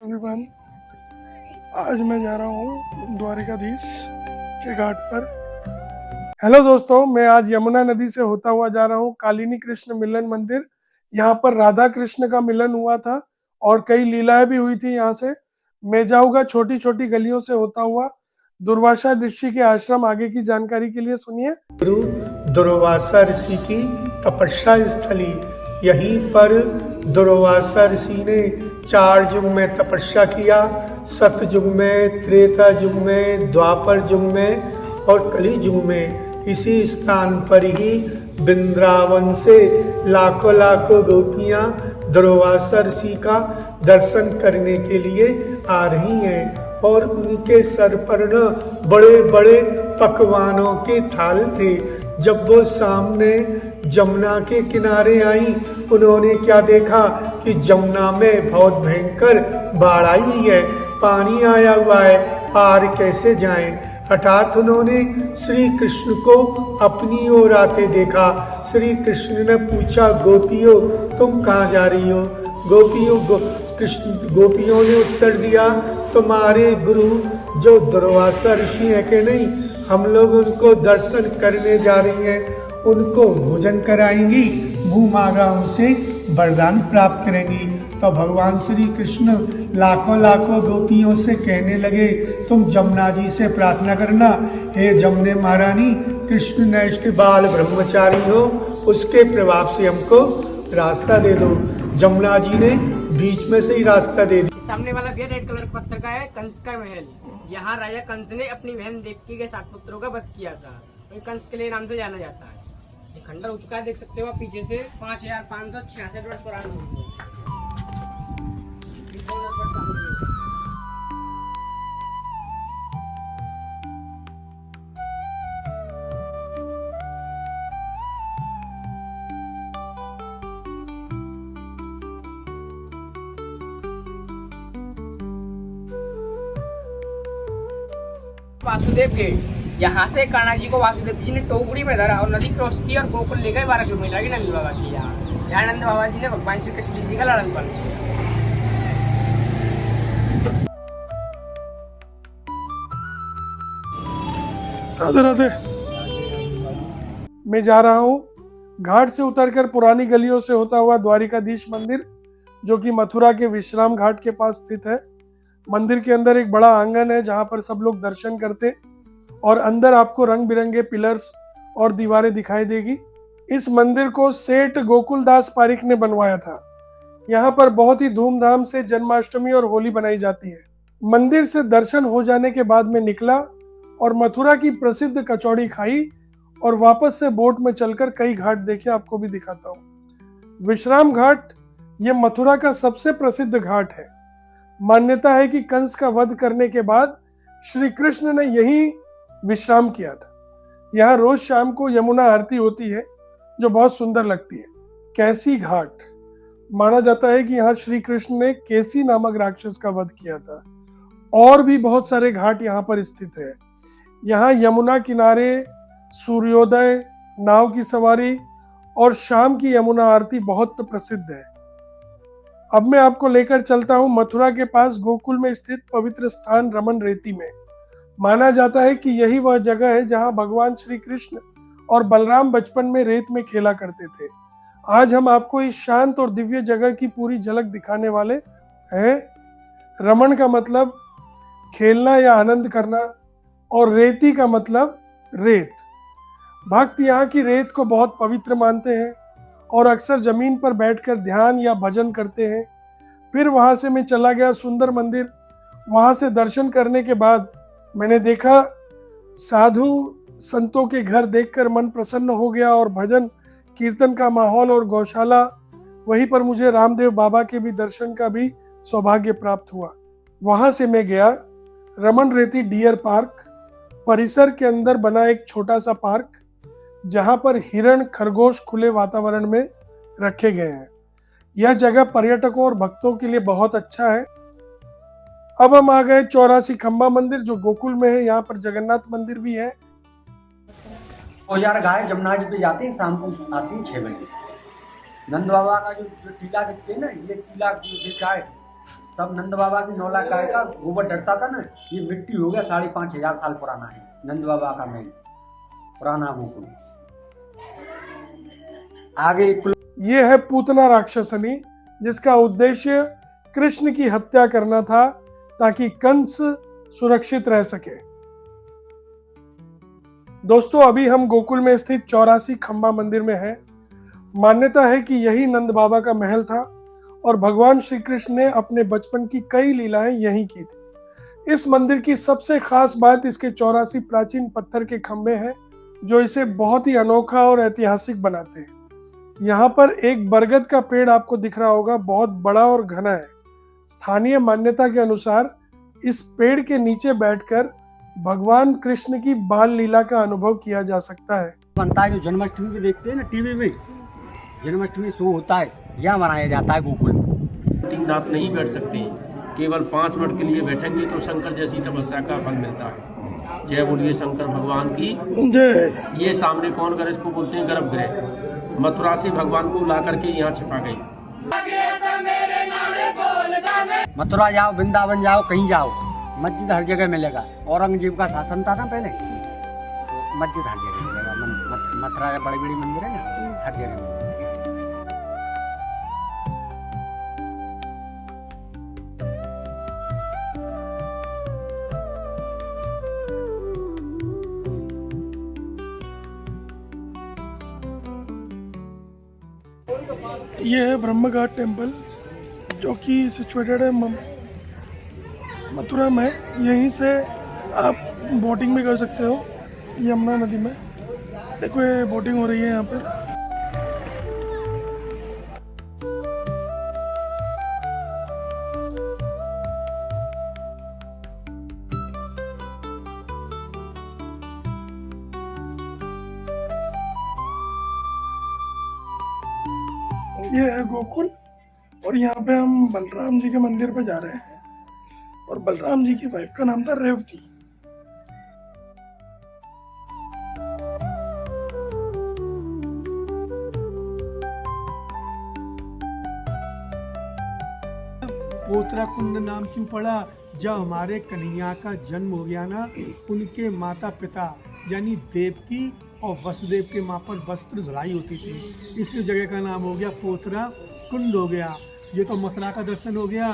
Everyone, आज मैं जा रहा हूँ द्वारिकाधीश के घाट पर। हेलो दोस्तों, मैं आज यमुना नदी से होता हुआ जा रहा हूँ कालिनी कृष्ण मिलन मंदिर। यहाँ पर राधा कृष्ण का मिलन हुआ था और कई लीलाएं भी हुई थी। यहाँ से मैं जाऊंगा छोटी छोटी गलियों से होता हुआ दुर्वासा ऋषि के आश्रम। आगे की जानकारी के लिए सुनिए। गुरु दुर्वासा ऋषि की तपस्या स्थली, यहीं पर दुर्वासा ऋषि ने 4 युग में तपस्या किया। सतयुग में, त्रेता युग में, द्वापर युग में और कली युग में। इसी स्थान पर ही वृंदावन से लाखों लाखों गोपियां दुर्वासा ऋषि का दर्शन करने के लिए आ रही हैं और उनके सर पर न बड़े बड़े पकवानों के थाल थे। जब वो सामने जमुना के किनारे आई, उन्होंने क्या देखा कि जमुना में बहुत भयंकर बाढ़ आई हुई है, पानी आया हुआ है, पार कैसे जाएं। हठात उन्होंने श्री कृष्ण को अपनी ओर आते देखा। श्री कृष्ण ने पूछा, गोपियों तुम कहाँ जा रही हो? गोपियों ने उत्तर दिया, तुम्हारे गुरु जो दुर्वासा ऋषि है कि नहीं, हम लोग उनको दर्शन करने जा रही हैं, उनको भोजन कराएंगी, मुँह मांगा उनसे वरदान प्राप्त करेंगी। तो भगवान श्री कृष्ण लाखों लाखों गोपियों से कहने लगे, तुम जमुना जी से प्रार्थना करना, हे जमुने महारानी, कृष्ण नैष्ठ बाल ब्रह्मचारी हो, उसके प्रभाव से हमको रास्ता दे दो। जमुना जी ने बीच में से ही रास्ता दे दिया। सामने वाला भैया रेड कलर पत्थर का है, कंस का महल। यहाँ राजा कंस ने अपनी बहन देवकी के 7 पुत्रों का वध किया था। तो कंस के लिए नाम से जाना जाता है। ये खंडर हो चुका है, देख सकते हो आप पीछे से 5566 वर्ष पुराना। वासुदेव गेट, यहाँ से कर्णा जी को वासुदेव जी ने टोकरी में धरा और नदी क्रॉस की और गोकुल ले गए 12 किलोमीटर की नंद बाबा की। यहाँ जहाँ नंद बाबा जी ने भगवान श्री कृष्ण जी का लालन पालन किया। राधे राधे। मैं जा रहा हूँ घाट से उतरकर पुरानी गलियों से होता हुआ द्वारिकाधीश मंदिर, जो कि मथुरा के विश्राम घाट के पास स्थित है। मंदिर के अंदर एक बड़ा आंगन है जहाँ पर सब लोग दर्शन करते और अंदर आपको रंग बिरंगे पिलर्स और दीवारें दिखाई देगी। इस मंदिर को सेठ गोकुलदास पारिक ने बनवाया था। यहाँ पर बहुत ही धूमधाम से जन्माष्टमी और होली बनाई जाती है। मंदिर से दर्शन हो जाने के बाद मैं निकला और मथुरा की प्रसिद्ध कचौड़ी खाई और वापस से बोट में चलकर कई घाट देखे, आपको भी दिखाता हूँ। विश्राम घाट ये मथुरा का सबसे प्रसिद्ध घाट है। मान्यता है कि कंस का वध करने के बाद श्री कृष्ण ने यहीं विश्राम किया था। यहाँ रोज शाम को यमुना आरती होती है जो बहुत सुंदर लगती है। कैसी घाट, माना जाता है कि यहाँ श्री कृष्ण ने केसी नामक राक्षस का वध किया था। और भी बहुत सारे घाट यहाँ पर स्थित है। यहाँ यमुना किनारे सूर्योदय, नाव की सवारी और शाम की यमुना आरती बहुत प्रसिद्ध है। अब मैं आपको लेकर चलता हूँ मथुरा के पास गोकुल में स्थित पवित्र स्थान रमन रेती में। माना जाता है कि यही वह जगह है जहाँ भगवान श्री कृष्ण और बलराम बचपन में रेत में खेला करते थे। आज हम आपको इस शांत और दिव्य जगह की पूरी झलक दिखाने वाले हैं। रमन का मतलब खेलना या आनंद करना और रेती का मतलब रेत। भक्त यहाँ की रेत को बहुत पवित्र मानते हैं और अक्सर जमीन पर बैठकर ध्यान या भजन करते हैं। फिर वहाँ से मैं चला गया सुंदर मंदिर। वहाँ से दर्शन करने के बाद मैंने देखा साधु संतों के घर देखकर मन प्रसन्न हो गया और भजन कीर्तन का माहौल और गौशाला। वहीं पर मुझे रामदेव बाबा के भी दर्शन का भी सौभाग्य प्राप्त हुआ। वहाँ से मैं गया रमन रेती डियर पार्क। परिसर के अंदर बना एक छोटा सा पार्क जहाँ पर हिरण खरगोश खुले वातावरण में रखे गए हैं। यह जगह पर्यटकों और भक्तों के लिए बहुत अच्छा है। अब हम आ गए 84 खंबा मंदिर जो गोकुल में है। यहाँ पर जगन्नाथ मंदिर भी है। यार गाय जमुना जी पे जाते हैं, शाम को आती है 6 बजे। नंद बाबा का जो टीला देखते हैं ना, ये टीला देखा है सब नंद बाबा की 9 लाख गाय का गोबर डरता था ना, ये मिट्टी हो गया 5,500 साल पुराना है नंद बाबा का महल, पुराना गोकुल। आगे ये है पूतना राक्षसनी, जिसका उद्देश्य कृष्ण की हत्या करना था ताकि कंस सुरक्षित रह सके। दोस्तों, अभी हम गोकुल में स्थित 84 खंबा मंदिर में हैं। मान्यता है कि यही नंद बाबा का महल था और भगवान श्री कृष्ण ने अपने बचपन की कई लीलाएं यहीं की थी। इस मंदिर की सबसे खास बात इसके 84 प्राचीन पत्थर के खंबे हैं, जो इसे बहुत ही अनोखा और ऐतिहासिक बनाते हैं। यहाँ पर एक बरगद का पेड़ आपको दिख रहा होगा, बहुत बड़ा और घना है। स्थानीय मान्यता के अनुसार इस पेड़ के नीचे बैठकर भगवान कृष्ण की बाल लीला का अनुभव किया जा सकता है। बनता है जो जन्माष्टमी में देखते हैं ना टीवी में, जन्माष्टमी शो होता है, यहाँ मनाया जाता है गोकुल। 3 रात नहीं बैठ सकते, केवल 5 मिनट के लिए बैठेंगे तो शंकर जैसी तपस्या का फल मिलता है। जय बोलिए शंकर भगवान की जय। ये सामने कौन घर, इसको बोलते हैं गर्भगृह। मथुरा से भगवान को ला करके यहाँ छिपा गई। मथुरा जाओ, वृंदावन जाओ, कहीं जाओ, मस्जिद हर जगह मिलेगा। औरंगजेब का शासन था ना पहले, तो मस्जिद हर जगह मिलेगा। मथुरा बड़ी बड़ी मंदिर है ना, हर जगह मिलेगा। ये है ब्रह्मघाट टेम्पल, जो कि सिचुएटेड है मथुरा में। यहीं से आप बोटिंग भी कर सकते हो यमुना नदी में। देखो ये बोटिंग हो रही है यहाँ पर। ये है गोकुल और यहाँ पे हम बलराम जी के मंदिर पे जा रहे हैं और बलराम जी की वाइफ का नाम था रेवती। पोतरा कुंड नाम क्यों पड़ा? जब हमारे कन्हैया का जन्म हो गया ना, उनके माता पिता यानी देवकी और वसुदेव के माँ पर वस्त्र धुलाई होती थी, इस जगह का नाम हो गया पोतरा कुंड हो गया। ये तो मथुरा का दर्शन हो गया।